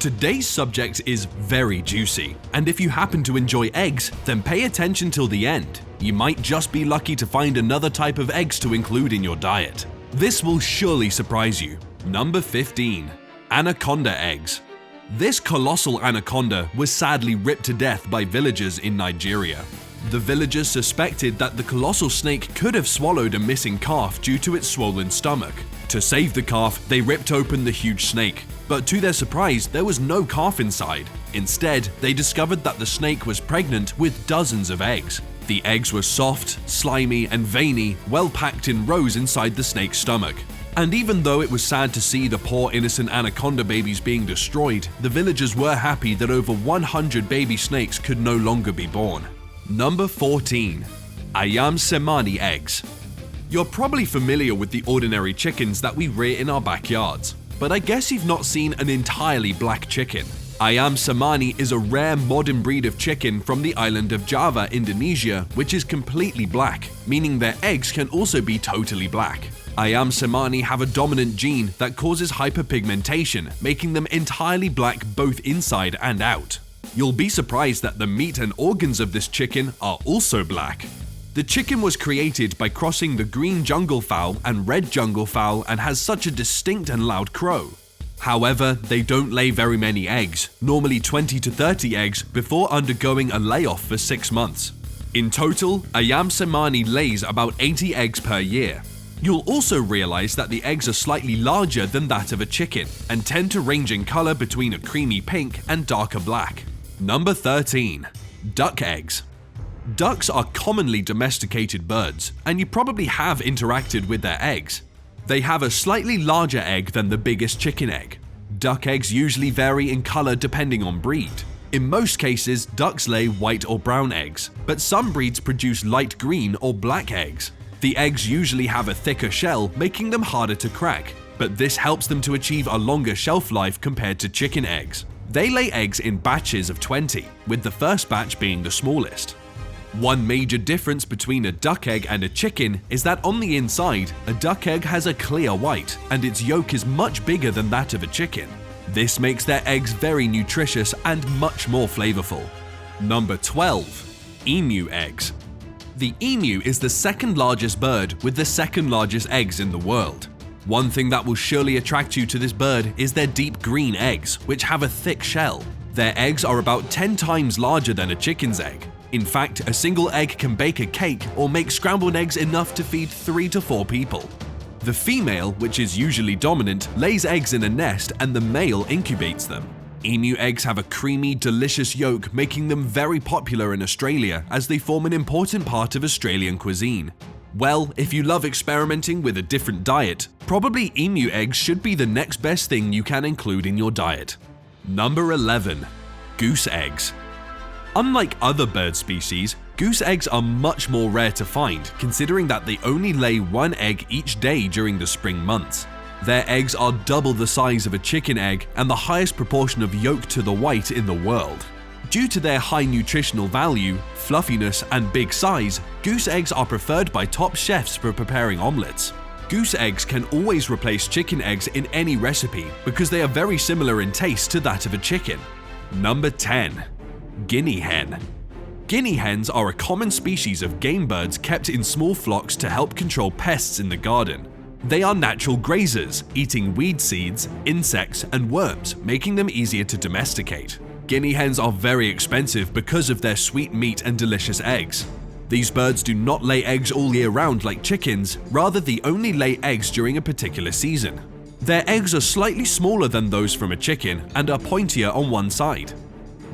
Today's subject is very juicy, and if you happen to enjoy eggs, then pay attention till the end. You might just be lucky to find another type of eggs to include in your diet. This will surely surprise you. Number 15. Anaconda eggs. This colossal anaconda was sadly ripped to death by villagers in Nigeria. The villagers suspected that the colossal snake could have swallowed a missing calf due to its swollen stomach. To save the calf, they ripped open the huge snake, but to their surprise, there was no calf inside. Instead, they discovered that the snake was pregnant with dozens of eggs. The eggs were soft, slimy, and veiny, well packed in rows inside the snake's stomach. And even though it was sad to see the poor innocent anaconda babies being destroyed, the villagers were happy that over 100 baby snakes could no longer be born. Number 14. Ayam Cemani eggs. You're probably familiar with the ordinary chickens that we rear in our backyards, but I guess you've not seen an entirely black chicken. Ayam Cemani is a rare modern breed of chicken from the island of Java, Indonesia, which is completely black, meaning their eggs can also be totally black. Ayam Cemani have a dominant gene that causes hyperpigmentation, making them entirely black both inside and out. You'll be surprised that the meat and organs of this chicken are also black. The chicken was created by crossing the green jungle fowl and red jungle fowl and has such a distinct and loud crow. However, they don't lay very many eggs, normally 20 to 30 eggs, before undergoing a layoff for 6 months. In total, Ayam Cemani lays about 80 eggs per year. You'll also realize that the eggs are slightly larger than that of a chicken and tend to range in color between a creamy pink and darker black. Number 13. Duck eggs. Ducks are commonly domesticated birds, and you probably have interacted with their eggs. They have a slightly larger egg than the biggest chicken egg. Duck eggs usually vary in color depending on breed. In most cases, ducks lay white or brown eggs, but some breeds produce light green or black eggs. The eggs usually have a thicker shell, making them harder to crack, but this helps them to achieve a longer shelf life compared to chicken eggs. They lay eggs in batches of 20, with the first batch being the smallest. One major difference between a duck egg and a chicken is that on the inside, a duck egg has a clear white, and its yolk is much bigger than that of a chicken. This makes their eggs very nutritious and much more flavorful. Number 12. Emu eggs. The emu is the second largest bird with the second largest eggs in the world. One thing that will surely attract you to this bird is their deep green eggs, which have a thick shell. Their eggs are about 10 times larger than a chicken's egg. In fact, a single egg can bake a cake or make scrambled eggs enough to feed 3 to 4 people. The female, which is usually dominant, lays eggs in a nest and the male incubates them. Emu eggs have a creamy, delicious yolk, making them very popular in Australia as they form an important part of Australian cuisine. Well, if you love experimenting with a different diet, probably emu eggs should be the next best thing you can include in your diet. Number 11. Goose eggs. Unlike other bird species, goose eggs are much more rare to find, considering that they only lay 1 egg each day during the spring months. Their eggs are double the size of a chicken egg and the highest proportion of yolk to the white in the world. Due to their high nutritional value, fluffiness, and big size, goose eggs are preferred by top chefs for preparing omelets. Goose eggs can always replace chicken eggs in any recipe because they are very similar in taste to that of a chicken. Number 10. Guinea hen. Guinea hens are a common species of game birds kept in small flocks to help control pests in the garden. They are natural grazers, eating weed seeds, insects, and worms, making them easier to domesticate. Guinea hens are very expensive because of their sweet meat and delicious eggs. These birds do not lay eggs all year round like chickens, rather they only lay eggs during a particular season. Their eggs are slightly smaller than those from a chicken and are pointier on one side.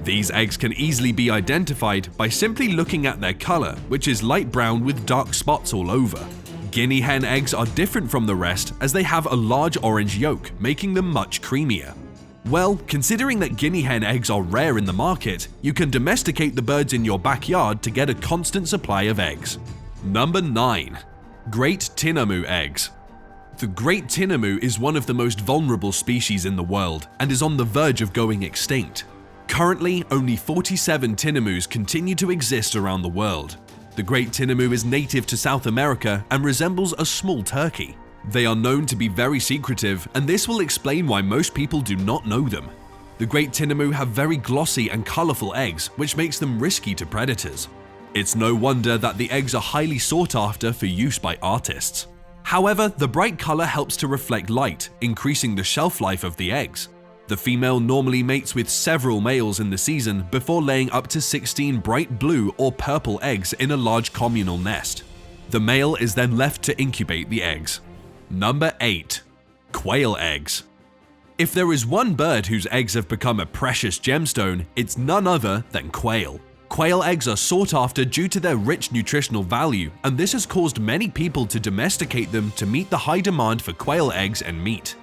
These eggs can easily be identified by simply looking at their color, which is light brown with dark spots all over. Guinea hen eggs are different from the rest as they have a large orange yolk, making them much creamier. Well, considering that guinea hen eggs are rare in the market, you can domesticate the birds in your backyard to get a constant supply of eggs. Number 9. Great Tinamou eggs. The Great Tinamou is one of the most vulnerable species in the world and is on the verge of going extinct. Currently, only 47 tinamous continue to exist around the world. The Great Tinamou is native to South America and resembles a small turkey. They are known to be very secretive, and this will explain why most people do not know them. The Great Tinamou have very glossy and colorful eggs, which makes them risky to predators. It's no wonder that the eggs are highly sought after for use by artists. However, the bright color helps to reflect light, increasing the shelf life of the eggs. The female normally mates with several males in the season before laying up to 16 bright blue or purple eggs in a large communal nest. The male is then left to incubate the eggs. Number 8. Quail eggs. If there is one bird whose eggs have become a precious gemstone, it's none other than quail. Quail eggs are sought after due to their rich nutritional value, and this has caused many people to domesticate them to meet the high demand for quail eggs and meat.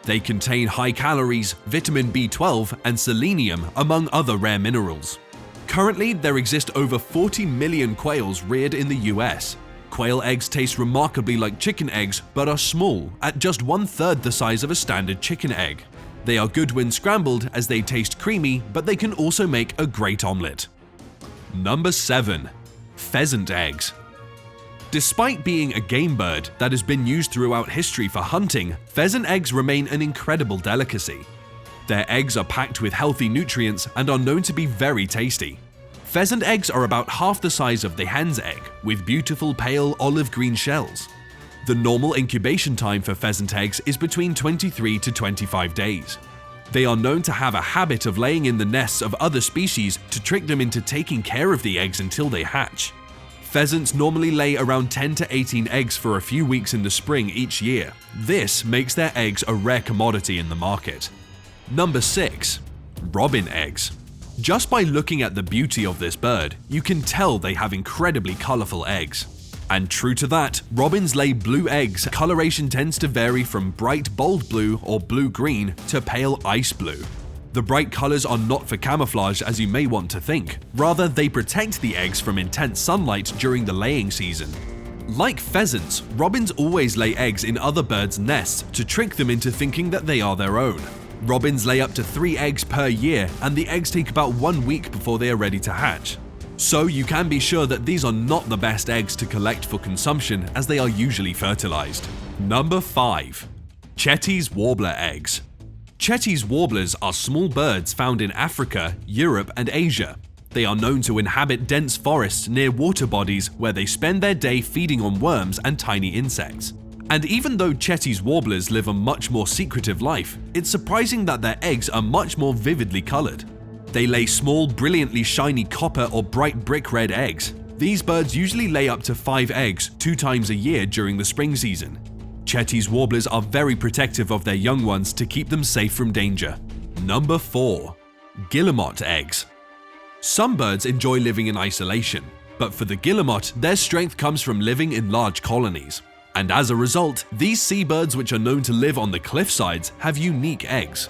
They contain high calories, vitamin B12, and selenium, among other rare minerals. Currently, there exist over 40 million quails reared in the US. Quail eggs taste remarkably like chicken eggs, but are small, at just 1/3 the size of a standard chicken egg. They are good when scrambled as they taste creamy, but they can also make a great omelette. Number 7. Pheasant eggs. Despite being a game bird that has been used throughout history for hunting, pheasant eggs remain an incredible delicacy. Their eggs are packed with healthy nutrients and are known to be very tasty. Pheasant eggs are about half the size of the hen's egg, with beautiful pale olive green shells. The normal incubation time for pheasant eggs is between 23 to 25 days. They are known to have a habit of laying in the nests of other species to trick them into taking care of the eggs until they hatch. Pheasants normally lay around 10 to 18 eggs for a few weeks in the spring each year. This makes their eggs a rare commodity in the market. Number 6. Robin eggs. Just by looking at the beauty of this bird, you can tell they have incredibly colorful eggs. And true to that, robins lay blue eggs. Coloration tends to vary from bright bold blue or blue-green to pale ice blue. The bright colors are not for camouflage as you may want to think. Rather, they protect the eggs from intense sunlight during the laying season. Like pheasants, robins always lay eggs in other birds' nests to trick them into thinking that they are their own. Robins lay up to 3 eggs per year, and the eggs take about 1 week before they are ready to hatch. So you can be sure that these are not the best eggs to collect for consumption, as they are usually fertilized. Number 5. Chetty's warbler eggs. Chetty's warblers are small birds found in Africa, Europe, and Asia. They are known to inhabit dense forests near water bodies where they spend their day feeding on worms and tiny insects. And even though Chetty's warblers live a much more secretive life, it's surprising that their eggs are much more vividly colored. They lay small, brilliantly shiny copper or bright brick red eggs. These birds usually lay up to 5 eggs 2 times a year during the spring season. Chetty's warblers are very protective of their young ones to keep them safe from danger. Number 4. Guillemot eggs. Some birds enjoy living in isolation, but for the guillemot, their strength comes from living in large colonies. And as a result, these seabirds, which are known to live on the cliff sides, have unique eggs.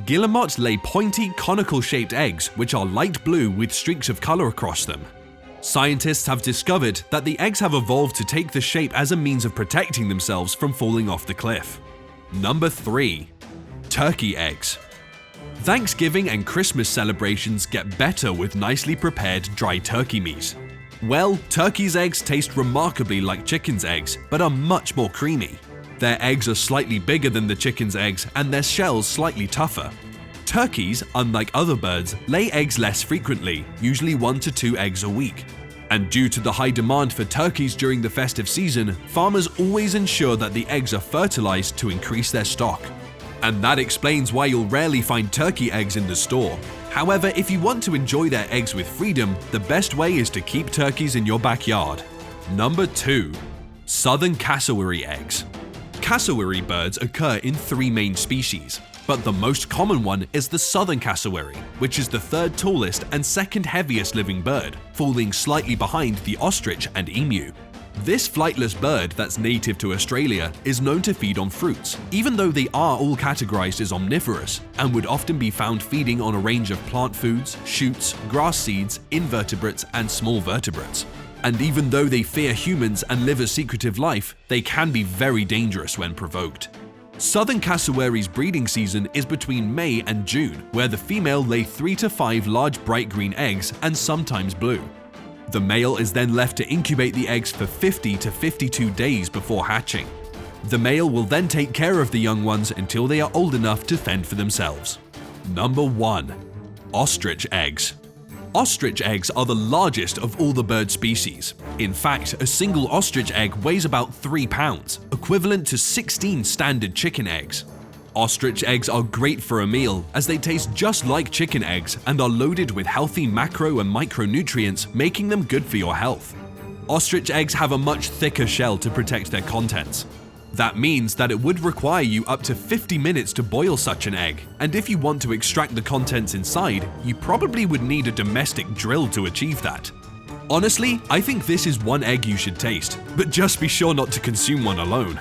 Guillemots lay pointy, conical-shaped eggs which are light blue with streaks of color across them. Scientists have discovered that the eggs have evolved to take the shape as a means of protecting themselves from falling off the cliff. Number 3. Turkey eggs. Thanksgiving and Christmas celebrations get better with nicely prepared dry turkey meat. Well, turkey's eggs taste remarkably like chicken's eggs, but are much more creamy. Their eggs are slightly bigger than the chicken's eggs and their shells slightly tougher. Turkeys, unlike other birds, lay eggs less frequently, usually 1 to 2 eggs a week. And due to the high demand for turkeys during the festive season, farmers always ensure that the eggs are fertilized to increase their stock. And that explains why you'll rarely find turkey eggs in the store. However, if you want to enjoy their eggs with freedom, the best way is to keep turkeys in your backyard. Number 2. Southern cassowary eggs. Cassowary birds occur in 3 main species, but the most common one is the southern cassowary, which is the 3rd tallest and 2nd heaviest living bird, falling slightly behind the ostrich and emu. This flightless bird that's native to Australia is known to feed on fruits, even though they are all categorized as omnivorous and would often be found feeding on a range of plant foods, shoots, grass seeds, invertebrates, and small vertebrates. And even though they fear humans and live a secretive life, they can be very dangerous when provoked. Southern cassowary's breeding season is between May and June, where the female lay 3 to 5 large bright green eggs and sometimes blue. The male is then left to incubate the eggs for 50 to 52 days before hatching. The male will then take care of the young ones until they are old enough to fend for themselves. Number 1. Ostrich eggs. Ostrich eggs are the largest of all the bird species. In fact, a single ostrich egg weighs about 3 pounds, equivalent to 16 standard chicken eggs. Ostrich eggs are great for a meal as they taste just like chicken eggs and are loaded with healthy macro and micronutrients, making them good for your health. Ostrich eggs have a much thicker shell to protect their contents. That means that it would require you up to 50 minutes to boil such an egg, and if you want to extract the contents inside, you probably would need a domestic drill to achieve that. Honestly, I think this is one egg you should taste, but just be sure not to consume one alone.